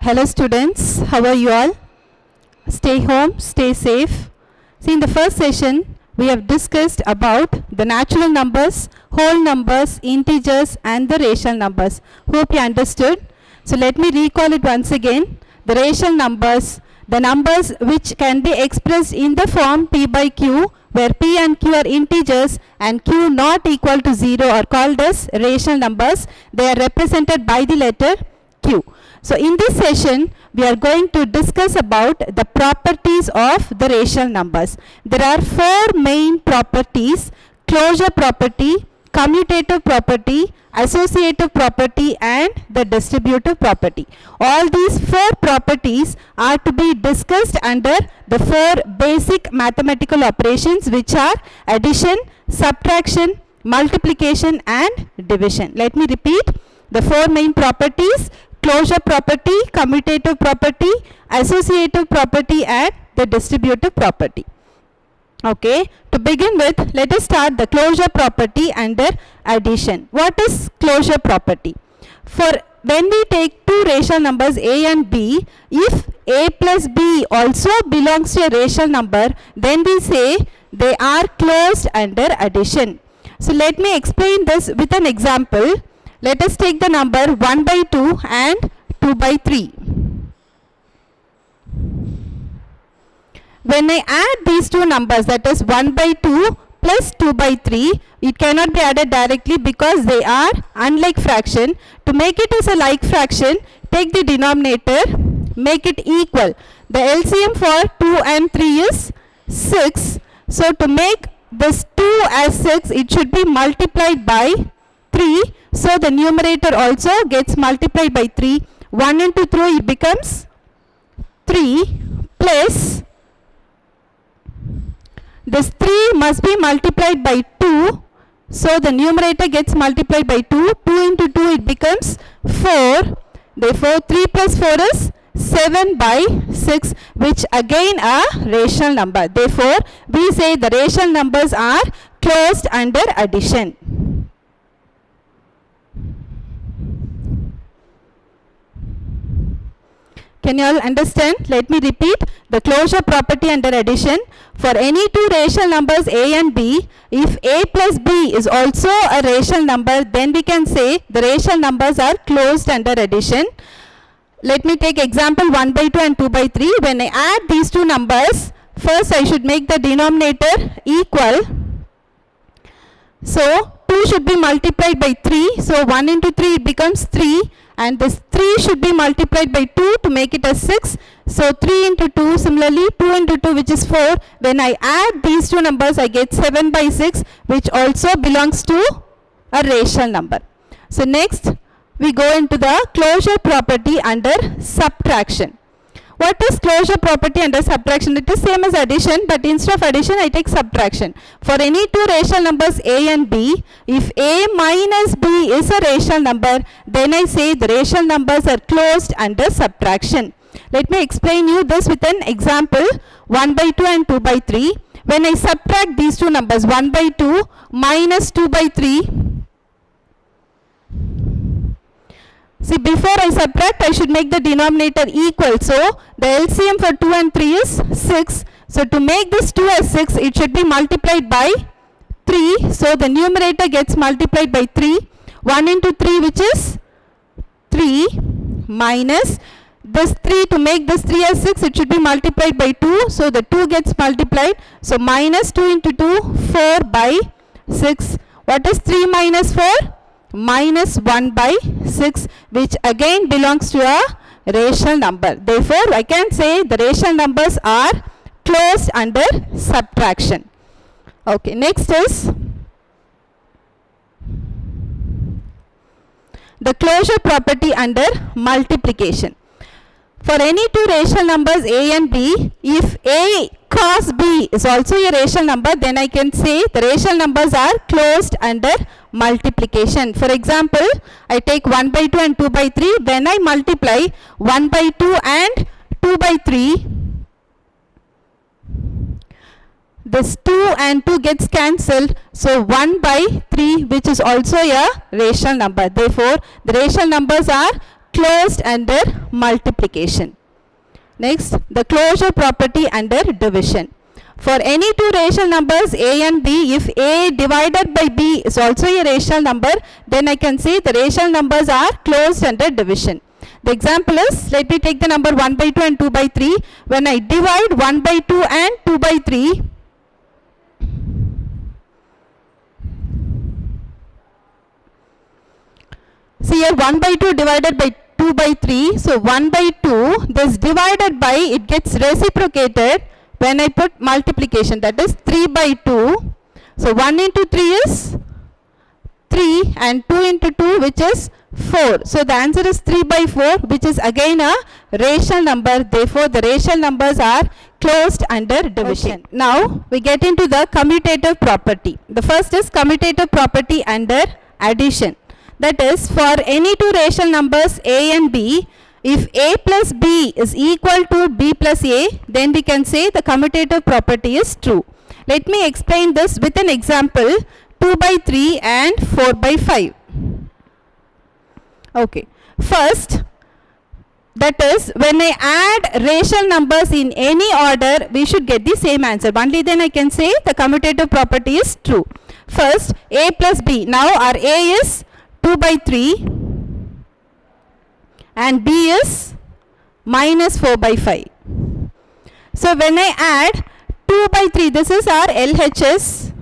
Hello students, how are you all? Stay home, stay safe. See, in the first session, we have discussed about the natural numbers, whole numbers, integers and the rational numbers. Hope you understood. So let me recall it once again. The rational numbers, the numbers which can be expressed in the form P by Q, where P and Q are integers and Q not equal to 0 are called as rational numbers. They are represented by the letter Q. So in this session, we are going to discuss about the properties of the rational numbers. There are four main properties: closure property, commutative property, associative property and the distributive property. All these four properties are to be discussed under the four basic mathematical operations, which are addition, subtraction, multiplication and division. Let me repeat the four main properties: closure property, commutative property, associative property and the distributive property. Okay, to begin with, let us start the closure property under addition. What is closure property? For when we take two rational numbers a and b, if a plus b also belongs to a rational number, then we say they are closed under addition. So let me explain this with an example. Let us take the number 1 by 2 and 2 by 3. When I add these two numbers, that is 1 by 2 plus 2 by 3, it cannot be added directly because they are unlike fraction. To make it as a like fraction, take the denominator, make it equal. The LCM for 2 and 3 is 6. So to make this 2 as 6, it should be multiplied by 3. So the numerator also gets multiplied by 3. 1 into 3 it becomes 3 plus this 3 must be multiplied by 2. So the numerator gets multiplied by 2. 2 into 2 it becomes 4. Therefore 3 plus 4 is 7 by 6, which again a rational number. Therefore we say the rational numbers are closed under addition. Can you all understand? Let me repeat the closure property under addition. For any two rational numbers a and b, if a plus b is also a rational number, then we can say the rational numbers are closed under addition. Let me take example 1 by 2 and 2 by 3. When I add these two numbers, first I should make the denominator equal. So 2 should be multiplied by 3. So 1 into 3 it becomes 3. And this 3 should be multiplied by 2 to make it as 6. So 3 into 2, similarly 2 into 2, which is 4. When I add these two numbers, I get 7 by 6, which also belongs to a rational number. So next we go into the closure property under subtraction. What is closure property under subtraction? It is same as addition, but instead of addition I take subtraction. For any two rational numbers a and b, if a minus b is a rational number, then I say the rational numbers are closed under subtraction. Let me explain you this with an example 1 by 2 and 2 by 3. When I subtract these two numbers 1 by 2 minus 2 by 3, see, before I subtract, I should make the denominator equal. So the LCM for 2 and 3 is 6. So to make this 2 as 6, it should be multiplied by 3. So the numerator gets multiplied by 3. 1 into 3, which is 3, minus this 3. To make this 3 as 6, it should be multiplied by 2. So the 2 gets multiplied. So minus 2 into 2, 4 by 6. What is 3 minus 4? Minus 1 by 6, which again belongs to a rational number. Therefore I can say the rational numbers are closed under subtraction. Okay, next is the closure property under multiplication. For any two rational numbers a and b, if a cos b is also a rational number, then I can say the rational numbers are closed under multiplication. For example, I take 1 by 2 and 2 by 3. When I multiply 1 by 2 and 2 by 3, this 2 and 2 gets cancelled. So 1 by 3, which is also a rational number. Therefore, the rational numbers are closed under multiplication. Next, the closure property under division. For any two rational numbers a and b, if a divided by b is also a rational number, then I can say the rational numbers are closed under division. The example is, let me take the number 1 by 2 and 2 by 3. When I divide 1 by 2 and 2 by 3, see here 1 by 2 divided by 2 by 3. So 1 by 2, this divided by, it gets reciprocated when I put multiplication, that is 3 by 2. So 1 into 3 is 3 and 2 into 2 which is 4. So the answer is 3 by 4, which is again a rational number. Therefore the rational numbers are closed under division. Okay. Now we get into the commutative property. The first is commutative property under addition. That is, for any two rational numbers a and b, if a plus b is equal to b plus a, then we can say the commutative property is true. Let me explain this with an example, 2 by 3 and 4 by 5. Okay. First, that is, when I add rational numbers in any order, we should get the same answer. Only then I can say the commutative property is true. First, a plus b. Now our a is 2 by 3 and b is minus 4 by 5. So when I add 2 by 3, this is our LHS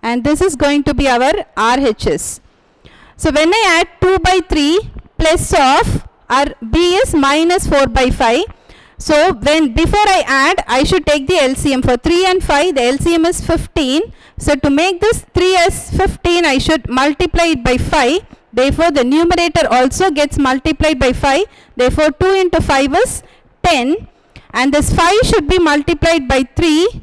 and this is going to be our RHS. So when I add 2 by 3 plus of our b is minus 4 by 5. So when before I add, I should take the LCM. For 3 and 5, the LCM is 15. So to make this 3 as 15, I should multiply it by 5. Therefore the numerator also gets multiplied by 5. Therefore 2 into 5 is 10. And this 5 should be multiplied by 3.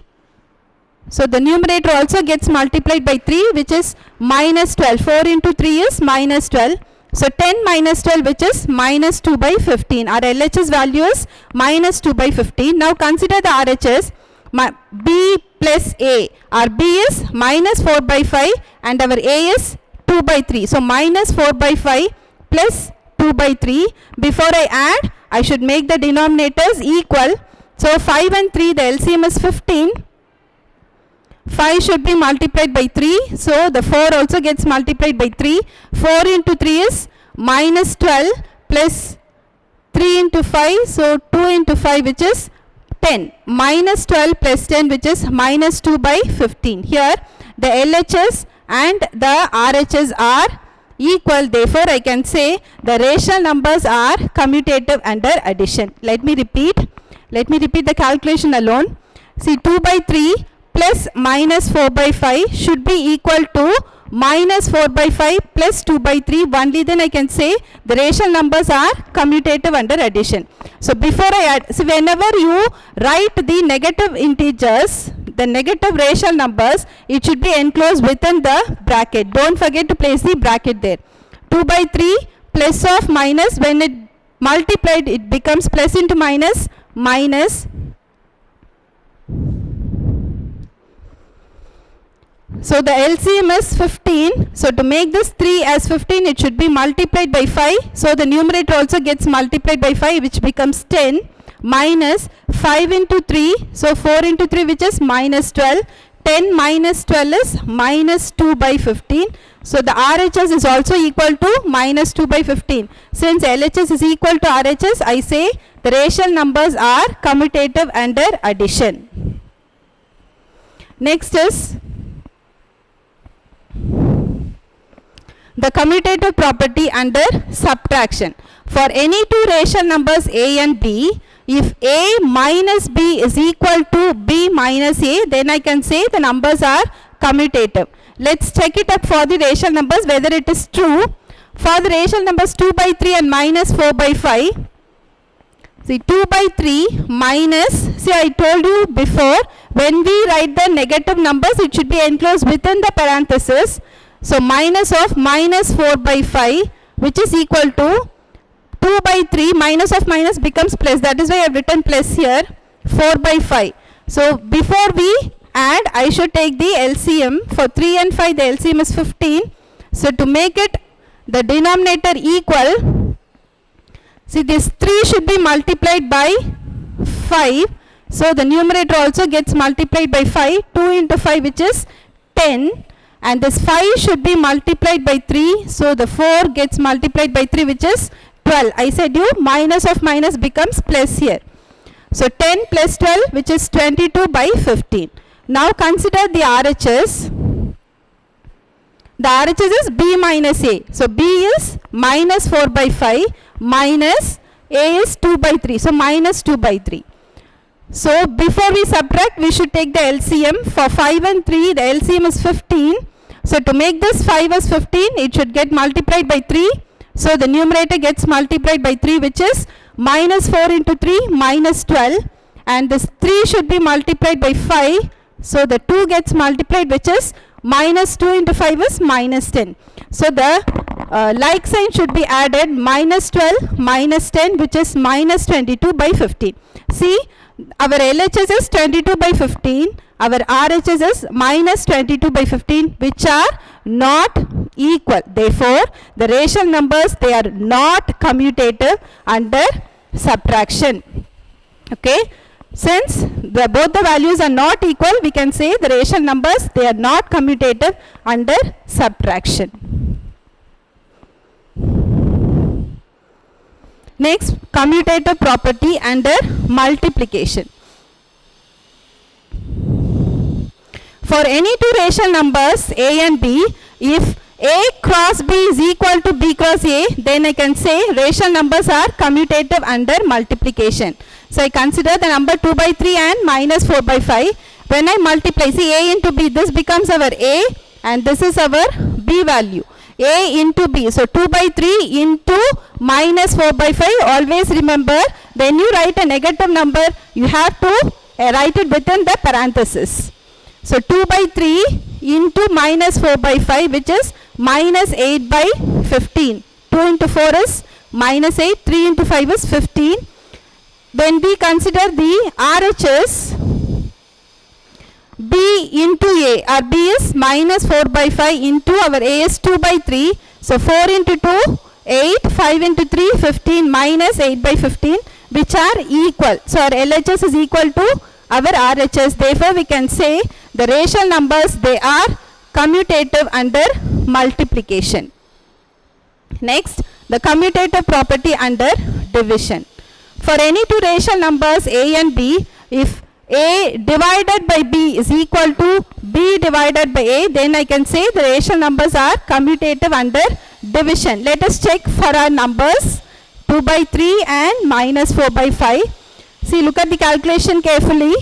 So the numerator also gets multiplied by 3, which is minus 12. 4 into 3 is minus 12. So 10 minus 12, which is minus 2 by 15. Our LHS value is minus 2 by 15. Now consider the RHS. B plus A. Our B is minus 4 by 5 and our A is 2 by 3. So minus 4 by 5 plus 2 by 3. Before I add, I should make the denominators equal. So 5 and 3, the LCM is 15. 5 should be multiplied by 3. So the 4 also gets multiplied by 3. 4 into 3 is minus 12 plus 3 into 5. So 2 into 5, which is 10. Minus 12 plus 10, which is minus 2 by 15. Here the LHS and the RHS are equal. Therefore I can say the rational numbers are commutative under addition. Let me repeat the calculation alone. See, 2 by 3 plus minus 4 by 5 should be equal to minus 4 by 5 plus 2 by 3. Only then I can say the rational numbers are commutative under addition. So before I add, so whenever you write the negative integers, the negative rational numbers, it should be enclosed within the bracket. Don't forget to place the bracket there. 2 by 3 plus of minus, when it multiplied, it becomes plus into minus, minus. So the LCM is 15. So to make this 3 as 15, it should be multiplied by 5. So the numerator also gets multiplied by 5, which becomes 10, minus 5 into 3. So 4 into 3, which is minus 12. 10 minus 12 is minus 2 by 15. So the RHS is also equal to minus 2 by 15. Since LHS is equal to RHS, I say the rational numbers are commutative under addition. Next is the commutative property under subtraction. For any two rational numbers a and b, if a minus b is equal to b minus a, then I can say the numbers are commutative. Let's check it up for the rational numbers whether it is true. For the rational numbers 2 by 3 and minus 4 by 5, see 2 by 3 minus, see I told you before, when we write the negative numbers, it should be enclosed within the parenthesis. So minus of minus 4 by 5, which is equal to 2 by 3, minus of minus becomes plus. That is why I have written plus here, 4 by 5. So before we add, I should take the LCM. For 3 and 5, the LCM is 15. So to make it the denominator equal, see this 3 should be multiplied by 5. So the numerator also gets multiplied by 5. 2 into 5 which is 10. And this 5 should be multiplied by 3. So the 4 gets multiplied by 3 which is 12. I said you minus of minus becomes plus here. So 10 plus 12 which is 22 by 15. Now consider the RHS. The RHS is B minus A. So B is minus 4 by 5 minus A is 2 by 3. So minus 2 by 3. So before we subtract, we should take the LCM. For 5 and 3, the LCM is 15. So to make this 5 as 15, it should get multiplied by 3. So the numerator gets multiplied by 3 which is minus 4 into 3 minus 12. And this 3 should be multiplied by 5. So the 2 gets multiplied which is minus 2 into 5 is minus 10. So the like sign should be added, minus 12 minus 10 which is minus 22 by 15. See, our LHS is 22 by 15. Our RHS is minus 22 by 15 which are not equal. Therefore, the rational numbers, they are not commutative under subtraction. Okay. Since both the values are not equal, we can say the rational numbers, they are not commutative under subtraction. Next, commutative property under multiplication. For any two rational numbers A and B, if A cross B is equal to B cross A, then I can say rational numbers are commutative under multiplication. So I consider the number 2 by 3 and minus 4 by 5. When I multiply, see A into B, this becomes our A and this is our B value. A into B. So 2 by 3 into minus 4 by 5. Always remember, when you write a negative number, you have to write it within the parenthesis. So 2 by 3 into minus 4 by 5 which is minus 8 by 15. 2 into 4 is minus 8. 3 into 5 is 15. When we consider the RHS, B into A, our B is minus 4 by 5 into our A is 2 by 3. So 4 into 2, 8, 5 into 3, 15 minus 8 by 15 which are equal. So our LHS is equal to our RHS. Therefore, we can say the rational numbers, they are commutative under multiplication. Next, the commutative property under division. For any two rational numbers A and B, if A divided by B is equal to B divided by A, then I can say the rational numbers are commutative under division. Let us check for our numbers 2 by 3 and minus 4 by 5. See, look at the calculation carefully.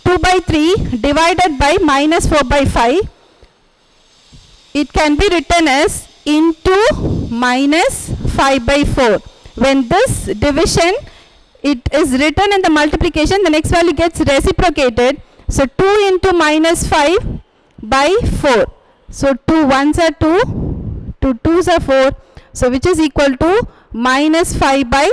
2 by 3 divided by minus 4 by 5. It can be written as into minus 5 by 4. When this division, it is written in the multiplication, the next value gets reciprocated. So 2 into minus 5 by 4. So 2 ones are 2, 2 twos are 4. So which is equal to minus 5 by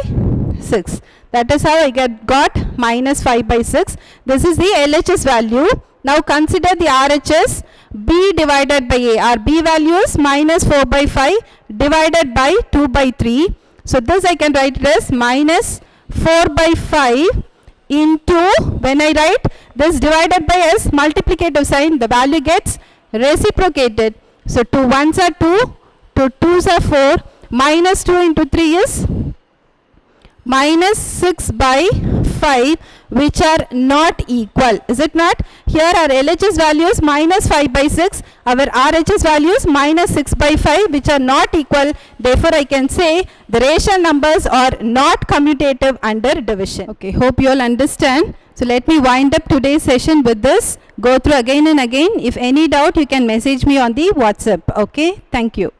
6. That is how I got minus 5 by 6. This is the LHS value. Now consider the RHS, B divided by A. Our B value is minus 4 by 5 divided by 2 by 3. So this I can write it as minus 4 by 5 into, when I write this divided by as multiplicative sign, the value gets reciprocated. So 2 ones are 2, 2 twos are 4, minus 2 into 3 is minus 6 by 5 which are not equal. Is it not? Here our LHS value is minus 5 by 6. Our RHS value is minus 6 by 5 which are not equal. Therefore, I can say the rational numbers are not commutative under division. Okay, hope you all understand. So let me wind up today's session with this. Go through again and again. If any doubt, you can message me on the WhatsApp. Okay, thank you.